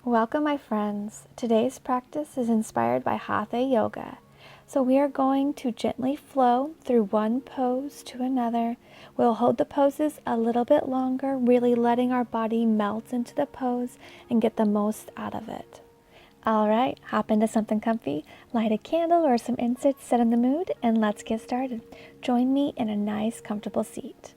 Welcome, my friends. Today's practice is inspired by Hatha Yoga. So we are going to gently flow through one pose to another. We'll hold the poses a little bit longer, really letting our body melt into the pose and get the most out of it. All right, hop into something comfy, light a candle or some incense, set in the mood, and let's get started. Join me in a nice, comfortable seat.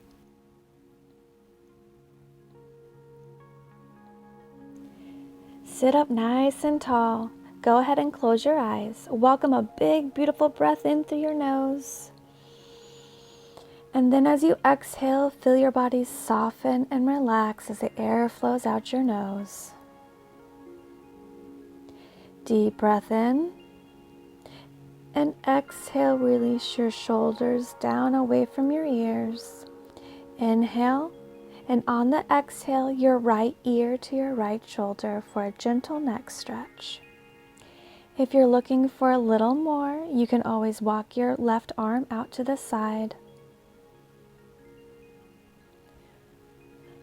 Sit up nice and tall. Go ahead and close your eyes. Welcome a big, beautiful breath in through your nose. And then as you exhale, feel your body soften and relax as the air flows out your nose. Deep breath in. And exhale, release your shoulders down away from your ears. Inhale. And on the exhale, your right ear to your right shoulder for a gentle neck stretch. If you're looking for a little more, you can always walk your left arm out to the side.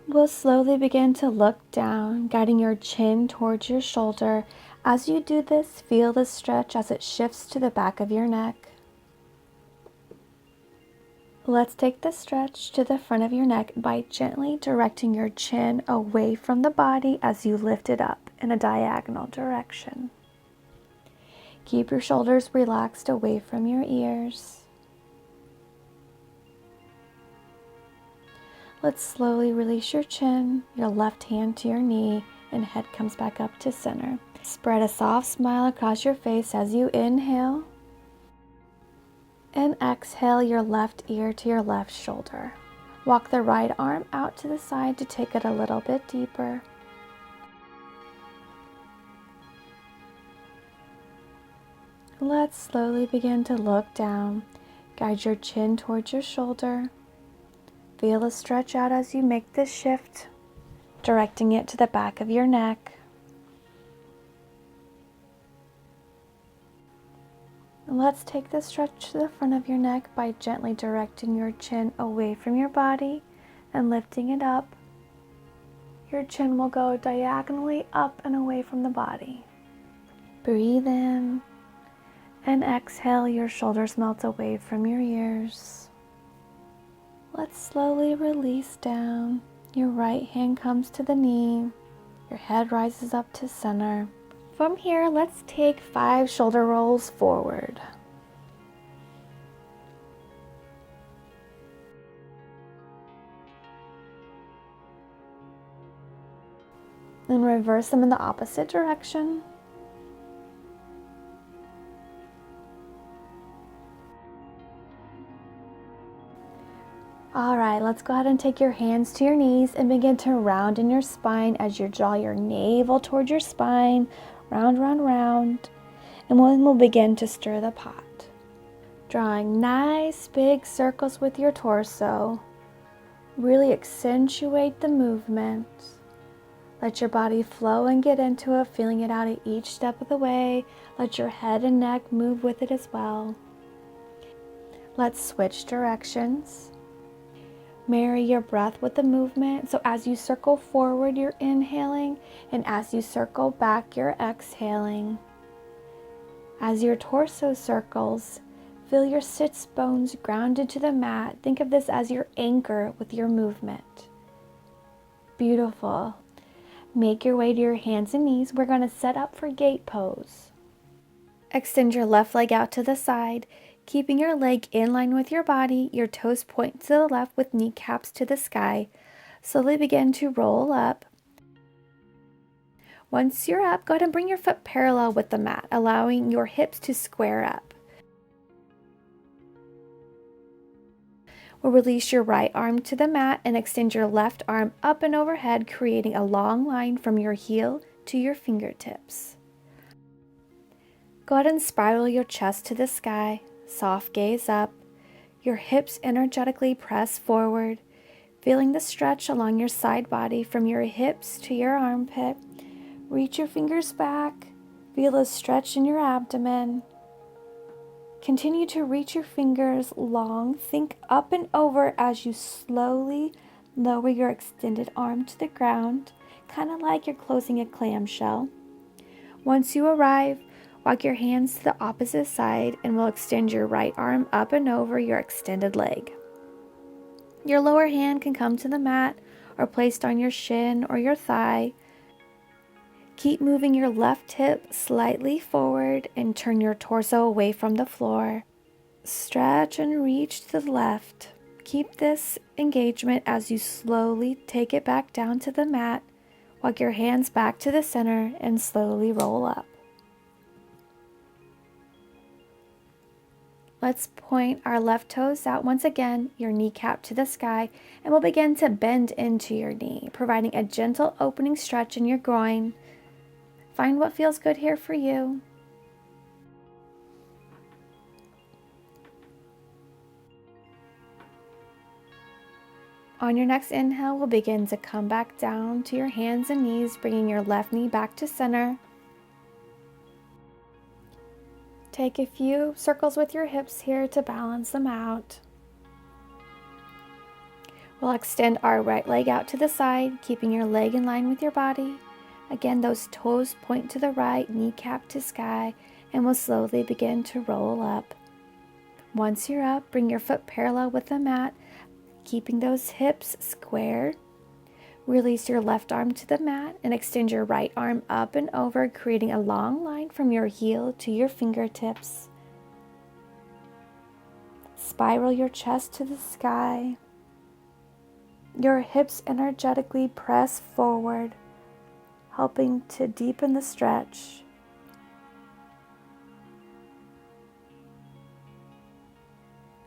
We'll slowly begin to look down, guiding your chin towards your shoulder. As you do this, feel the stretch as it shifts to the back of your neck. Let's take the stretch to the front of your neck by gently directing your chin away from the body as you lift it up in a diagonal direction. Keep your shoulders relaxed away from your ears. Let's slowly release your chin, your left hand to your knee, and head comes back up to center. Spread a soft smile across your face as you inhale. And exhale your left ear to your left shoulder. Walk the right arm out to the side to take it a little bit deeper. Let's slowly begin to look down. Guide your chin towards your shoulder. Feel a stretch out as you make this shift, directing it to the back of your neck. Let's take the stretch to the front of your neck by gently directing your chin away from your body and lifting it up. Your chin will go diagonally up and away from the body. Breathe in and exhale, your shoulders melt away from your ears. Let's slowly release down. Your right hand comes to the knee. Your head rises up to center. From here, let's take 5 shoulder rolls forward. And reverse them in the opposite direction. All right, let's go ahead and take your hands to your knees and begin to round in your spine as you draw your navel towards your spine. Round, round, round. And then we'll begin to stir the pot. Drawing nice big circles with your torso. Really accentuate the movement. Let your body flow and get into it, feeling it out at each step of the way. Let your head and neck move with it as well. Let's switch directions. Marry your breath with the movement. So as you circle forward, you're inhaling, and as you circle back, you're exhaling. As your torso circles, feel your sits bones grounded to the mat. Think of this as your anchor with your movement. Beautiful. Make your way to your hands and knees. We're going to set up for gate pose. Extend your left leg out to the side. Keeping your leg in line with your body, your toes point to the left with kneecaps to the sky. Slowly begin to roll up. Once you're up, go ahead and bring your foot parallel with the mat, allowing your hips to square up. We'll release your right arm to the mat and extend your left arm up and overhead, creating a long line from your heel to your fingertips. Go ahead and spiral your chest to the sky. Soft gaze up, your hips energetically press forward, feeling the stretch along your side body from your hips to your armpit. Reach your fingers back, feel a stretch in your abdomen. Continue to reach your fingers long, think up and over as you slowly lower your extended arm to the ground. kind of like you're closing a clamshell. Once you arrive, walk your hands to the opposite side and we'll extend your right arm up and over your extended leg. Your lower hand can come to the mat or placed on your shin or your thigh. Keep moving your left hip slightly forward and turn your torso away from the floor. Stretch and reach to the left. Keep this engagement as you slowly take it back down to the mat. Walk your hands back to the center and slowly roll up. Let's point our left toes out once again, your kneecap to the sky, and we'll begin to bend into your knee, providing a gentle opening stretch in your groin. Find what feels good here for you. On your next inhale, we'll begin to come back down to your hands and knees, bringing your left knee back to center. Take a few circles with your hips here to balance them out. We'll extend our right leg out to the side, keeping your leg in line with your body. Again, those toes point to the right, kneecap to sky, and we'll slowly begin to roll up. Once you're up, bring your foot parallel with the mat, keeping those hips square. Release your left arm to the mat and extend your right arm up and over, creating a long line from your heel to your fingertips. Spiral your chest to the sky. Your hips energetically press forward, helping to deepen the stretch.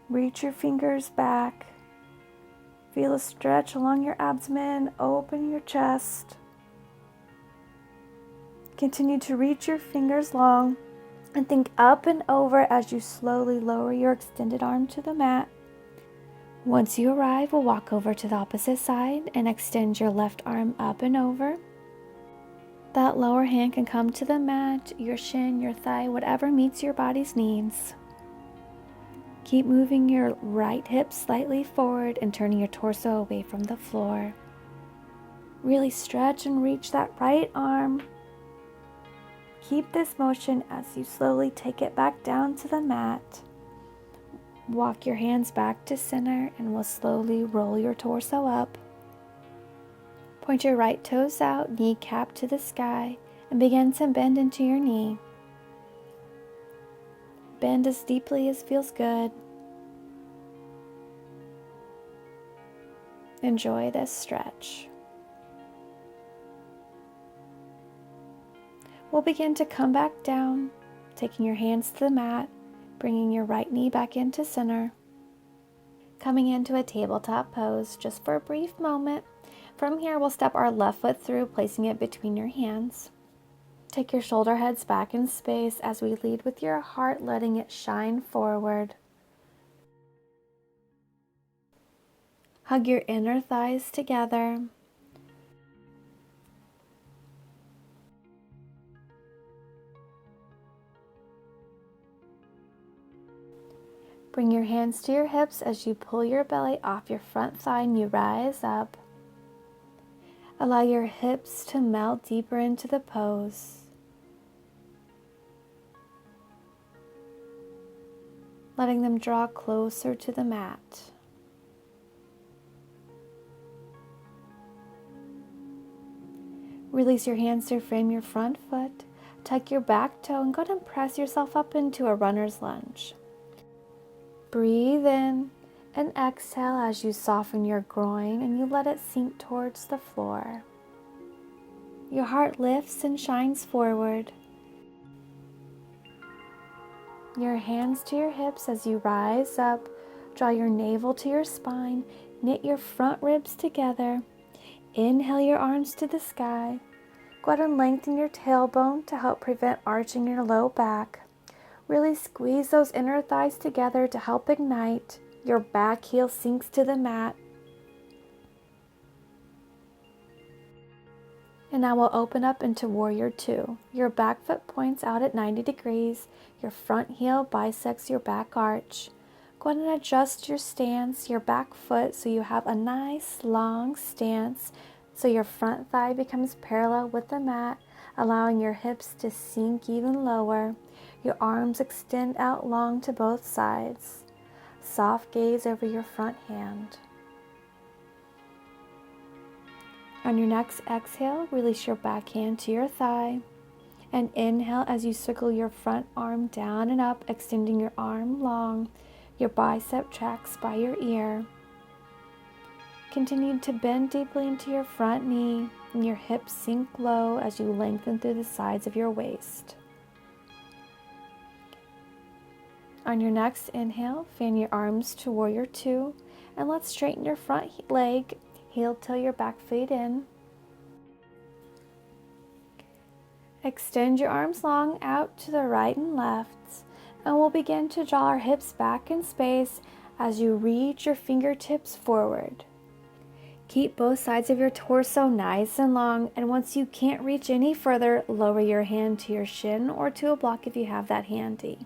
Reach your fingers back. Feel a stretch along your abdomen, open your chest. Continue to reach your fingers long and think up and over as you slowly lower your extended arm to the mat. Once you arrive, we'll walk over to the opposite side and extend your left arm up and over. That lower hand can come to the mat, your shin, your thigh, whatever meets your body's needs. Keep moving your right hip slightly forward and turning your torso away from the floor. Really stretch and reach that right arm. Keep this motion as you slowly take it back down to the mat. Walk your hands back to center and we'll slowly roll your torso up. Point your right toes out, kneecap to the sky, and begin to bend into your knee. Bend as deeply as feels good. Enjoy this stretch. We'll begin to come back down, taking your hands to the mat, bringing your right knee back into center. Coming into a tabletop pose just for a brief moment. From here, we'll step our left foot through, placing it between your hands. Take your shoulder heads back in space as we lead with your heart, letting it shine forward. Hug your inner thighs together. Bring your hands to your hips as you pull your belly off your front thigh and you rise up. Allow your hips to melt deeper into the pose. Letting them draw closer to the mat. Release your hands to frame your front foot. Tuck your back toe and go ahead and press yourself up into a runner's lunge. Breathe in and exhale as you soften your groin and you let it sink towards the floor. Your heart lifts and shines forward. Your hands to your hips as you rise up. Draw your navel to your spine. Knit your front ribs together. Inhale your arms to the sky. Go ahead and lengthen your tailbone to help prevent arching your low back. Really squeeze those inner thighs together to help ignite. Your back heel sinks to the mat. And now we'll open up into Warrior Two. Your back foot points out at 90 degrees. Your front heel bisects your back arch. Go ahead and adjust your stance, your back foot, so you have a nice long stance. so your front thigh becomes parallel with the mat, allowing your hips to sink even lower. Your arms extend out long to both sides. Soft gaze over your front hand. On your next exhale, release your back hand to your thigh. And inhale as you circle your front arm down and up, extending your arm long. Your bicep tracks by your ear. Continue to bend deeply into your front knee, and your hips sink low as you lengthen through the sides of your waist. On your next inhale, fan your arms to Warrior Two, and let's straighten your front leg, heel till your back foot in. Extend your arms long out to the right and left, and we'll begin to draw our hips back in space as you reach your fingertips forward. Keep both sides of your torso nice and long, and once you can't reach any further, lower your hand to your shin or to a block if you have that handy.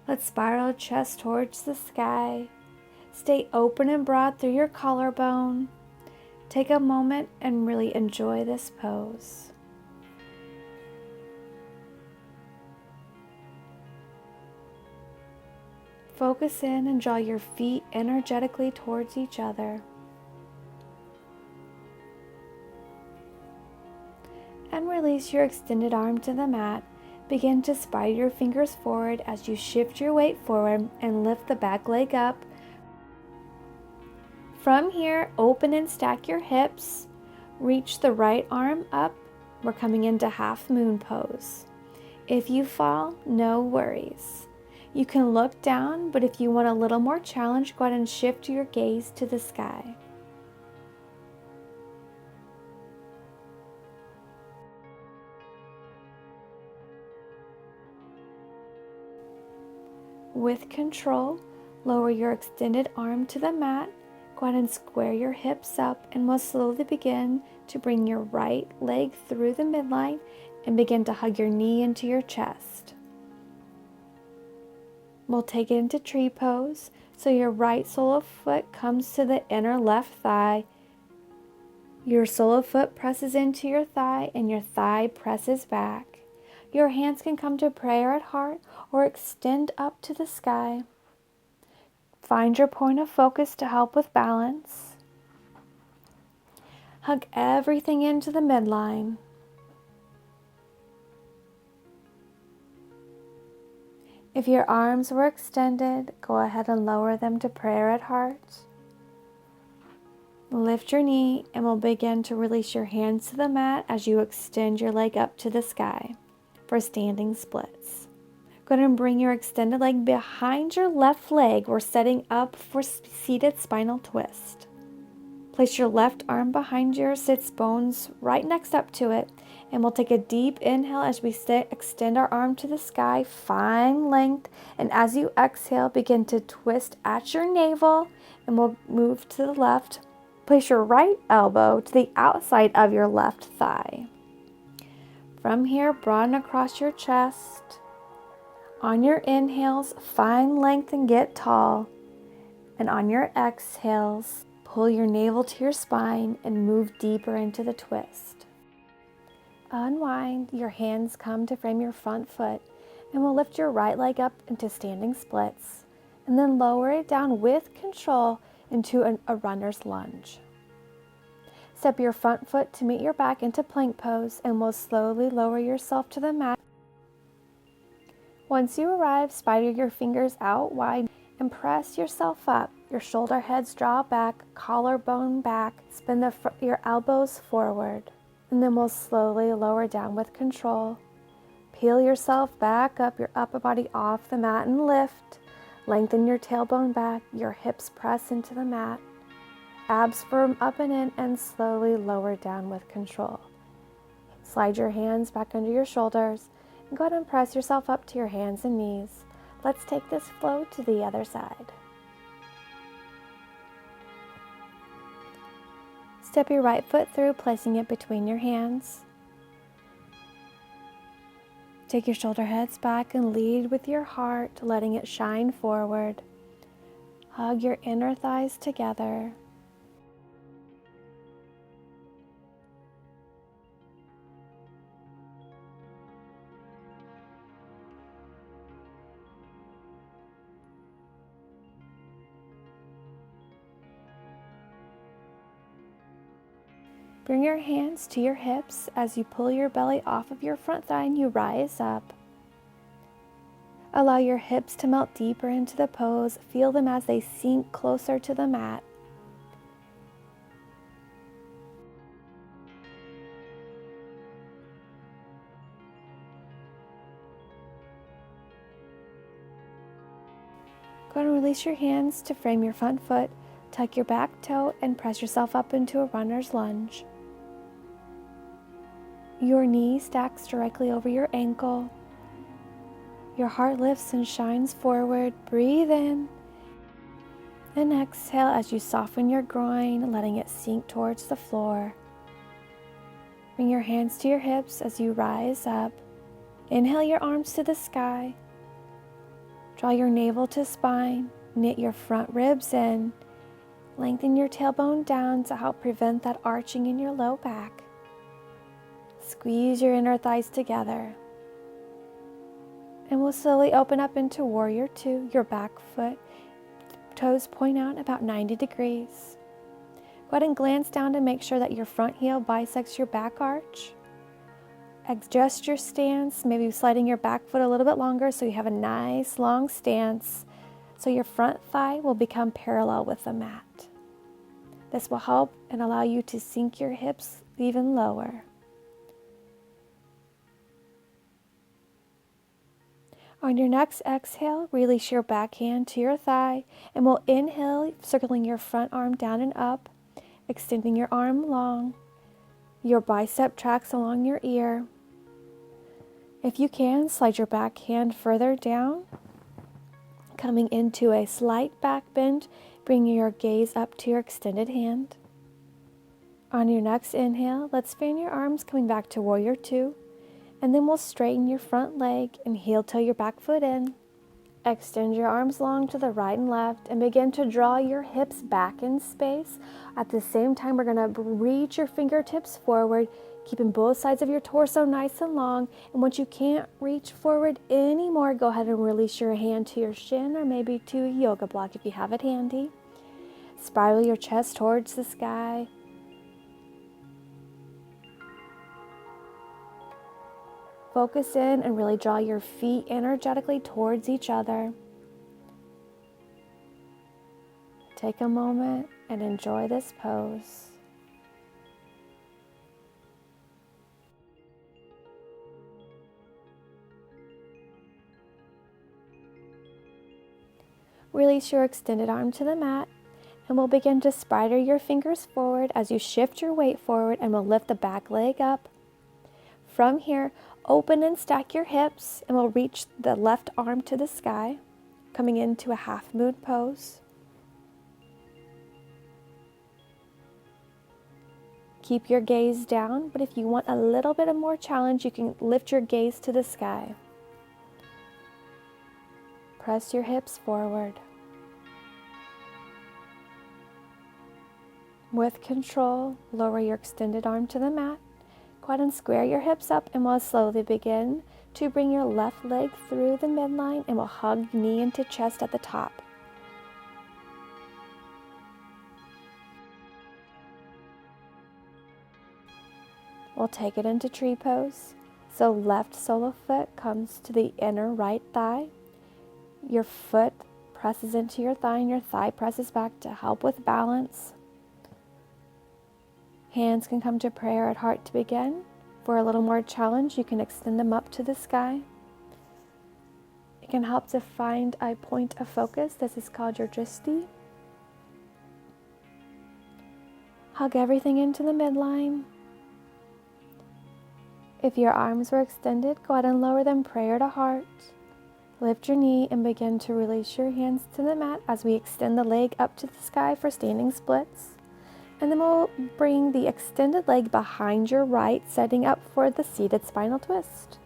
Let's spiral chest towards the sky. Stay open and broad through your collarbone. Take a moment and really enjoy this pose. Focus in and draw your feet energetically towards each other. And release your extended arm to the mat. Begin to spiral your fingers forward as you shift your weight forward and lift the back leg up. From here, open and stack your hips. Reach the right arm up. We're coming into Halfmoon Pose. If you fall, no worries. You can look down, but if you want a little more challenge, go ahead and shift your gaze to the sky. With control, lower your extended arm to the mat. Go ahead and square your hips up, and we'll slowly begin to bring your right leg through the midline and begin to hug your knee into your chest. We'll take it into tree pose, so your right sole of foot comes to the inner left thigh. Your sole of foot presses into your thigh and your thigh presses back. Your hands can come to prayer at heart or extend up to the sky. Find your point of focus to help with balance. Hug everything into the midline. If your arms were extended, go ahead and lower them to prayer at heart. Lift your knee and we'll begin to release your hands to the mat as you extend your leg up to the sky for standing splits. Go ahead and bring your extended leg behind your left leg. We're setting up for seated spinal twist. Place your left arm behind your sits bones right next up to it, and we'll take a deep inhale as we extend our arm to the sky, find length, and as you exhale, begin to twist at your navel, and we'll move to the left. Place your right elbow to the outside of your left thigh. From here, broaden across your chest. On your inhales, find length and get tall, and on your exhales, pull your navel to your spine and move deeper into the twist. Unwind, your hands come to frame your front foot, and we'll lift your right leg up into standing splits, and then lower it down with control into a runner's lunge. Step your front foot to meet your back into plank pose, and we'll slowly lower yourself to the mat. Once you arrive, spider your fingers out wide and press yourself up. Your shoulder heads draw back, collarbone back, spin your elbows forward, and then we'll slowly lower down with control. Peel yourself back up, your upper body off the mat and lift. Lengthen your tailbone back, your hips press into the mat. Abs firm up and in, and slowly lower down with control. Slide your hands back under your shoulders and go ahead and press yourself up to your hands and knees. Let's take this flow to the other side. Step your right foot through, placing it between your hands. Take your shoulder heads back and lead with your heart, letting it shine forward. Hug your inner thighs together. Bring your hands to your hips as you pull your belly off of your front thigh and you rise up. Allow your hips to melt deeper into the pose. Feel them as they sink closer to the mat. Go ahead and release your hands to frame your front foot. Tuck your back toe and press yourself up into a runner's lunge. Your knee stacks directly over your ankle. Your heart lifts and shines forward. Breathe in and exhale as you soften your groin, letting it sink towards the floor. Bring your hands to your hips as you rise up. Inhale your arms to the sky. Draw your navel to spine. Knit your front ribs in. Lengthen your tailbone down to help prevent that arching in your low back. Squeeze your inner thighs together. And we'll slowly open up into Warrior Two. Your back foot, toes point out about 90 degrees. Go ahead and glance down to make sure that your front heel bisects your back arch. Adjust your stance, maybe sliding your back foot a little bit longer so you have a nice long stance, so your front thigh will become parallel with the mat. This will help and allow you to sink your hips even lower. On your next exhale, release your back hand to your thigh, and we'll inhale, circling your front arm down and up, extending your arm long. Your bicep tracks along your ear. If you can, slide your back hand further down, coming into a slight back bend, bringing your gaze up to your extended hand. On your next inhale, let's fan your arms, coming back to Warrior Two. And then we'll straighten your front leg and heel toe your back foot in. Extend your arms long to the right and left and begin to draw your hips back in space. At the same time, we're going to reach your fingertips forward, keeping both sides of your torso nice and long. And once you can't reach forward anymore, go ahead and release your hand to your shin or maybe to a yoga block if you have it handy. Spiral your chest towards the sky. Focus in and really draw your feet energetically towards each other. Take a moment and enjoy this pose. Release your extended arm to the mat, and we'll begin to spider your fingers forward as you shift your weight forward, and we'll lift the back leg up. From here, open and stack your hips, and we'll reach the left arm to the sky, coming into a Halfmoon Pose. Keep your gaze down, but if you want a little bit of more challenge, you can lift your gaze to the sky. Press your hips forward. With control, lower your extended arm to the mat. Go ahead and square your hips up, and we'll slowly begin to bring your left leg through the midline, and we'll hug knee into chest at the top. We'll take it into tree pose. So left sole foot comes to the inner right thigh. Your foot presses into your thigh, and your thigh presses back to help with balance. Hands can come to prayer at heart to begin. For a little more challenge, you can extend them up to the sky. It can help to find a point of focus. This is called your drishti. Hug everything into the midline. If your arms were extended, go ahead and lower them, prayer to heart. Lift your knee and begin to release your hands to the mat as we extend the leg up to the sky for standing splits. And then we'll bring the extended leg behind your right, setting up for the seated spinal twist.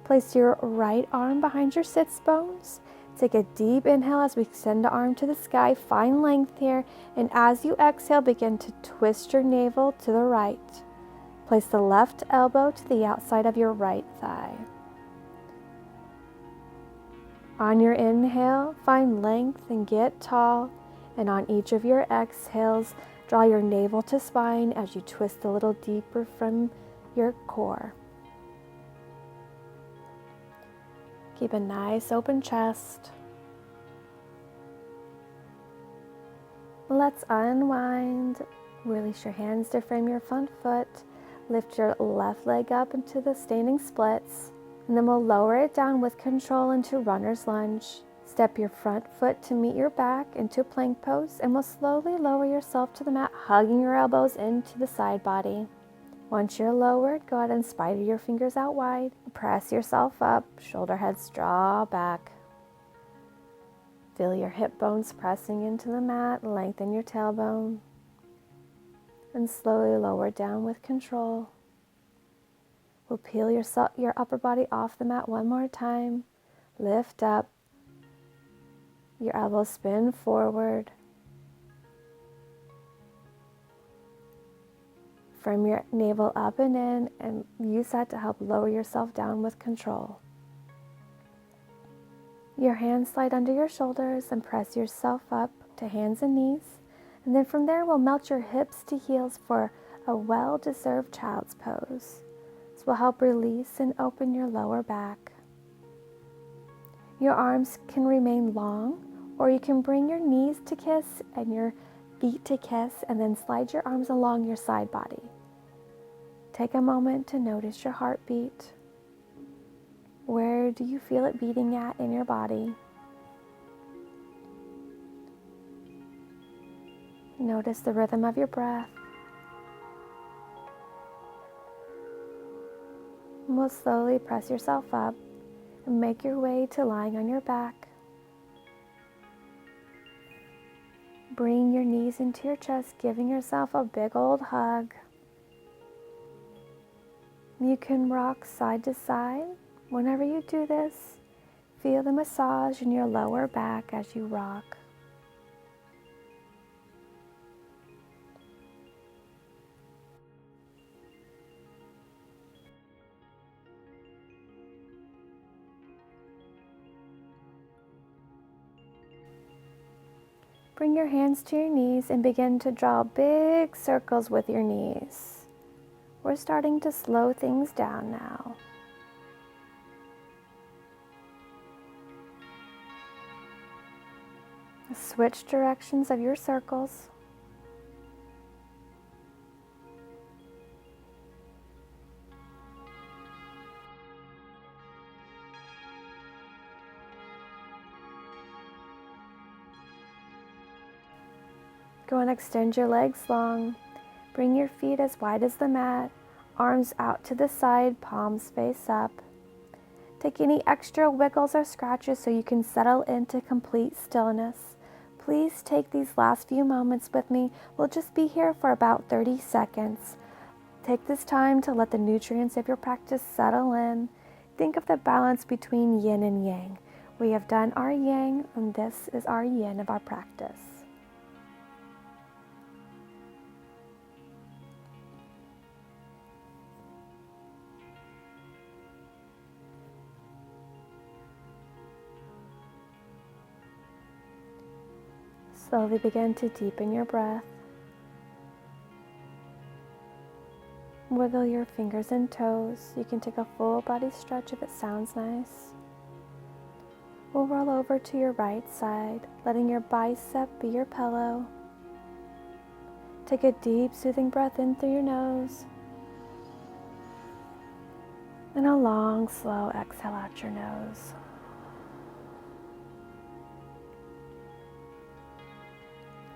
Place your right arm behind your sits bones. Take a deep inhale as we extend the arm to the sky. Find length here. And as you exhale, begin to twist your navel to the right. Place the left elbow to the outside of your right thigh. On your inhale, find length and get tall. And on each of your exhales, Draw your navel to spine as you twist a little deeper from your core. Keep a nice open chest. Let's unwind. Release your hands to frame your front foot. Lift your left leg up into the standing splits. And then we'll lower it down with control into runner's lunge. Step your front foot to meet your back into plank pose, and we'll slowly lower yourself to the mat, hugging your elbows into the side body. Once you're lowered, go ahead and spider your fingers out wide. Press yourself up, shoulder heads draw back. Feel your hip bones pressing into the mat, lengthen your tailbone. And slowly lower down with control. We'll peel your upper body off the mat one more time. Lift up. Your elbows spin forward. Frame your navel up and in, and use that to help lower yourself down with control. Your hands slide under your shoulders and press yourself up to hands and knees. And then from there, we'll melt your hips to heels for a well-deserved child's pose. This will help release and open your lower back. Your arms can remain long, or you can bring your knees to kiss and your feet to kiss, and then slide your arms along your side body. Take a moment to notice your heartbeat. Where do you feel it beating at in your body? Notice the rhythm of your breath. And we'll slowly press yourself up and make your way to lying on your back. Bring your knees into your chest, giving yourself a big old hug. You can rock side to side. Whenever you do this, feel the massage in your lower back as you rock. Bring your hands to your knees and begin to draw big circles with your knees. We're starting to slow things down now. Switch directions of your circles. Go and extend your legs long. Bring your feet as wide as the mat, arms out to the side, palms face up. Take any extra wiggles or scratches so you can settle into complete stillness. Please take these last few moments with me. We'll just be here for about 30 seconds. Take this time to let the nutrients of your practice settle in. Think of the balance between yin and yang. We have done our yang, and this is our yin of our practice. Slowly begin to deepen your breath. Wiggle your fingers and toes. You can take a full body stretch if it sounds nice. We'll roll over to your right side, letting your bicep be your pillow. Take a deep, soothing breath in through your nose. And a long, slow exhale out your nose.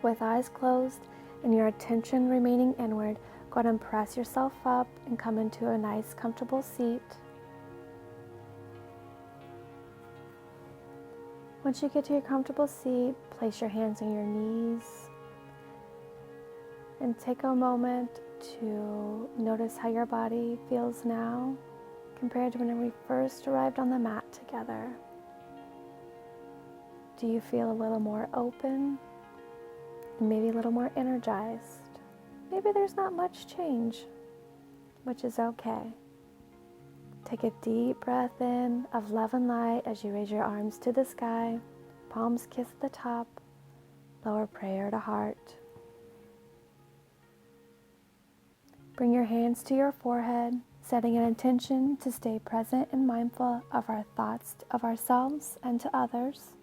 With eyes closed and your attention remaining inward, go ahead and press yourself up and come into a nice, comfortable seat. Once you get to your comfortable seat, place your hands on your knees and take a moment to notice how your body feels now compared to when we first arrived on the mat together. Do you feel a little more open? Maybe a little more energized. Maybe there's not much change, which is okay. Take a deep breath in of love and light as you raise your arms to the sky, palms kiss the top, lower prayer to heart. Bring your hands to your forehead, setting an intention to stay present and mindful of our thoughts of ourselves and to others.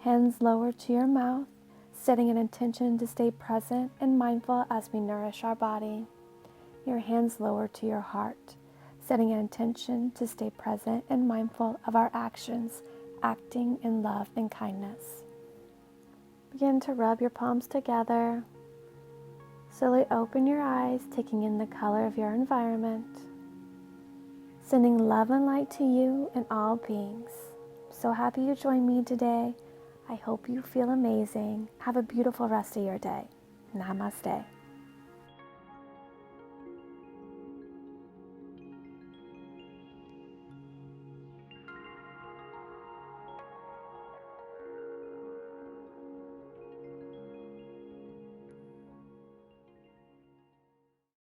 Hands lower to your mouth, setting an intention to stay present and mindful as we nourish our body. Your hands lower to your heart, setting an intention to stay present and mindful of our actions, acting in love and kindness. Begin to rub your palms together. Slowly open your eyes, taking in the color of your environment. Sending love and light to you and all beings. I'm so happy you joined me today. I hope you feel amazing. Have a beautiful rest of your day. Namaste.